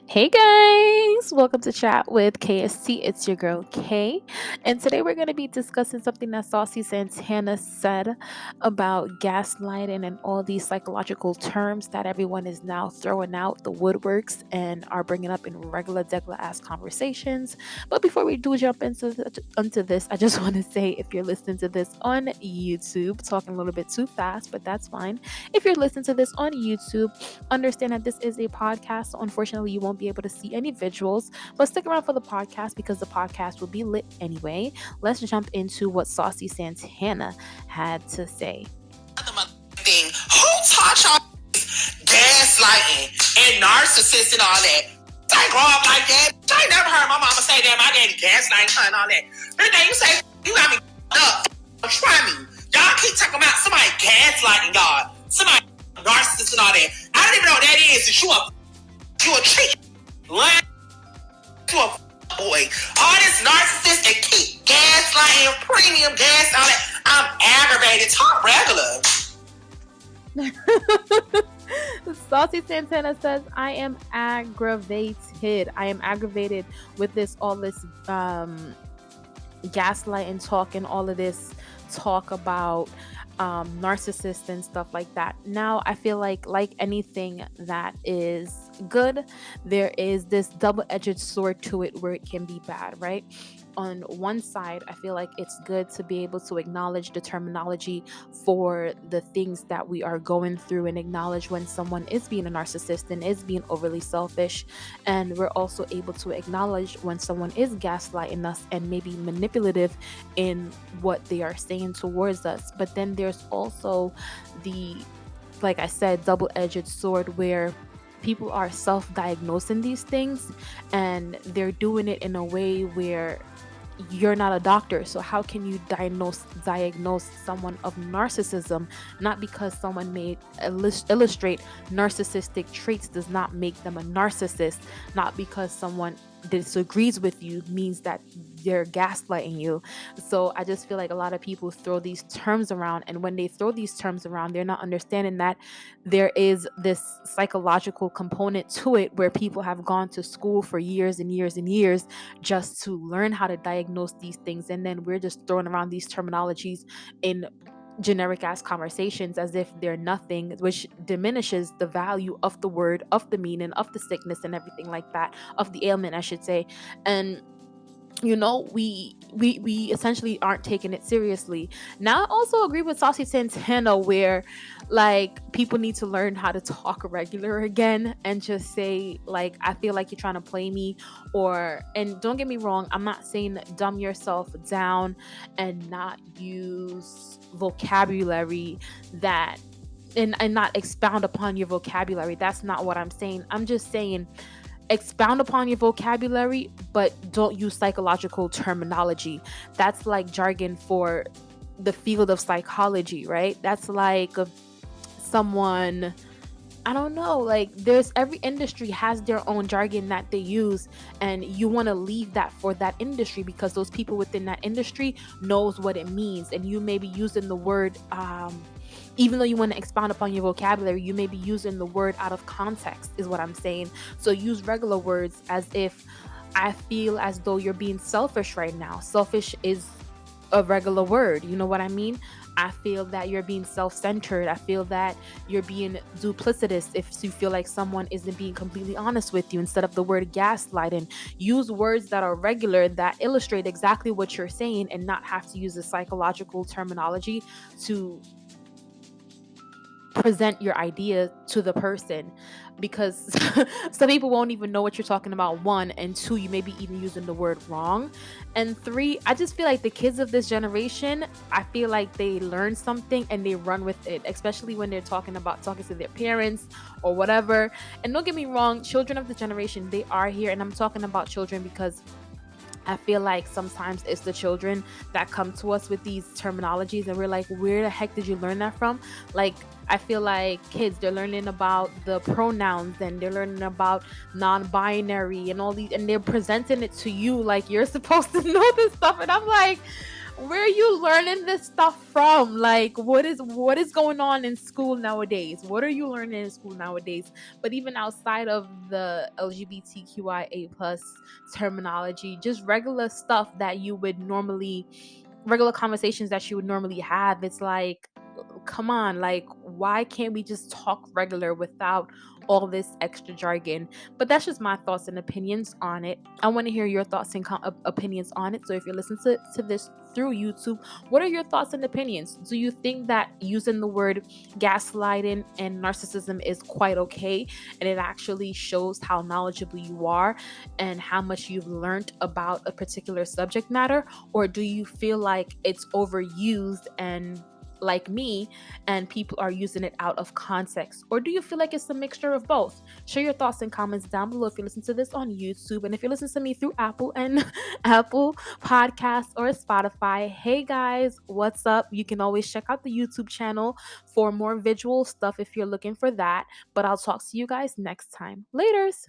Hey guys, welcome to Chat with KST. It's your girl Kay, and today we're going to be discussing something that Saucy Santana said about gaslighting and all these psychological terms that everyone is now throwing out the woodworks and are bringing up in regular, ass conversations. But before we do jump into this, I just want to say if you're listening to this on YouTube, talking a little bit too fast, but that's fine. If you're listening to this on YouTube, understand that this is a podcast, so unfortunately you won't be able to see any visuals, but stick around for the podcast because the podcast will be lit anyway. Let's jump into what Saucy Santana had to say. Who taught y'all gaslighting and narcissist and all that? I ain't grow up like that. I ain't never heard my mama say that my daddy gaslighting her and all that. Then you say you got me up. Try me. Y'all keep talking about somebody gaslighting y'all. Somebody narcissist and all that. I don't even know what that is. You a cheat. Lying to a boy. All this narcissist that keep gaslighting, premium gas, all that. I'm aggravated. Talk regular. Saucy Santana says, I am aggravated. I am aggravated with all this gaslighting talk and all of this talk about narcissists and stuff like that. Now I feel like anything that is good, there is this double-edged sword to it where it can be bad, right? On one side, I feel like it's good to be able to acknowledge the terminology for the things that we are going through and acknowledge when someone is being a narcissist and is being overly selfish. And we're also able to acknowledge when someone is gaslighting us and maybe manipulative in what they are saying towards us. But then there's also the, like I said, double-edged sword where people are self-diagnosing these things and they're doing it in a way where you're not a doctor, so how can you diagnose someone of narcissism? Not because someone may illustrate narcissistic traits does not make them a narcissist. Not because someone disagrees with you means that they're gaslighting you. So I just feel like a lot of people throw these terms around, and when they throw these terms around, they're not understanding that there is this psychological component to it where people have gone to school for years and years and years just to learn how to diagnose these things, and then we're just throwing around these terminologies in generic ass conversations as if they're nothing, which diminishes the value of the word, of the meaning, of the sickness and everything like that, of the ailment I should say. And we essentially aren't taking it seriously. Now I also agree with Saucy Santana where people need to learn how to talk regular again and just say I feel like you're trying to play me, and don't get me wrong, I'm not saying dumb yourself down and not use vocabulary that and not expound upon your vocabulary. That's not what I'm saying. I'm just saying expound upon your vocabulary, but don't use psychological terminology. That's like jargon for the field of psychology, right? That's like someone, I don't know, there's every industry has their own jargon that they use, and you want to leave that for that industry because those people within that industry knows what it means. And you may be using the word even though you want to expound upon your vocabulary, you may be using the word out of context is what I'm saying. So use regular words as if I feel as though you're being selfish right now. Selfish is a regular word. You know what I mean? I feel that you're being self-centered. I feel that you're being duplicitous if you feel like someone isn't being completely honest with you. Instead of the word gaslighting, use words that are regular that illustrate exactly what you're saying and not have to use a psychological terminology to present your idea to the person, because some people won't even know what you're talking about, one, and two, you may be even using the word wrong, and three, I just feel like the kids of this generation, I feel like they learn something and they run with it, especially when they're talking to their parents or whatever. And don't get me wrong, children of the generation, they are here, and I'm talking about children because I feel like sometimes it's the children that come to us with these terminologies and we're like, where the heck did you learn that from? I feel like kids, they're learning about the pronouns and they're learning about non-binary and all these, and they're presenting it to you like you're supposed to know this stuff. And I'm like, Where are you learning this stuff from? Like, what is going on in school nowadays? What are you learning in school nowadays? But even outside of the LGBTQIA plus terminology, just regular stuff that you would normally, regular conversations that you would normally have, it's like, come on, like, why can't we just talk regular without all this extra jargon? But that's just my thoughts and opinions on it. I want to hear your thoughts and opinions on it. So if you're listening to this through YouTube, what are your thoughts and opinions? Do you think that using the word gaslighting and narcissism is quite okay, and it actually shows how knowledgeable you are and how much you've learned about a particular subject matter? Or do you feel like it's overused and, like me, and people are using it out of context? Or do you feel like it's a mixture of both? Share your thoughts and comments down below if you listen to this on YouTube, and if you listen to me through Apple and Apple Podcasts or Spotify. Hey guys, what's up? You can always check out the YouTube channel for more visual stuff if you're looking for that. But I'll talk to you guys next time. Laters.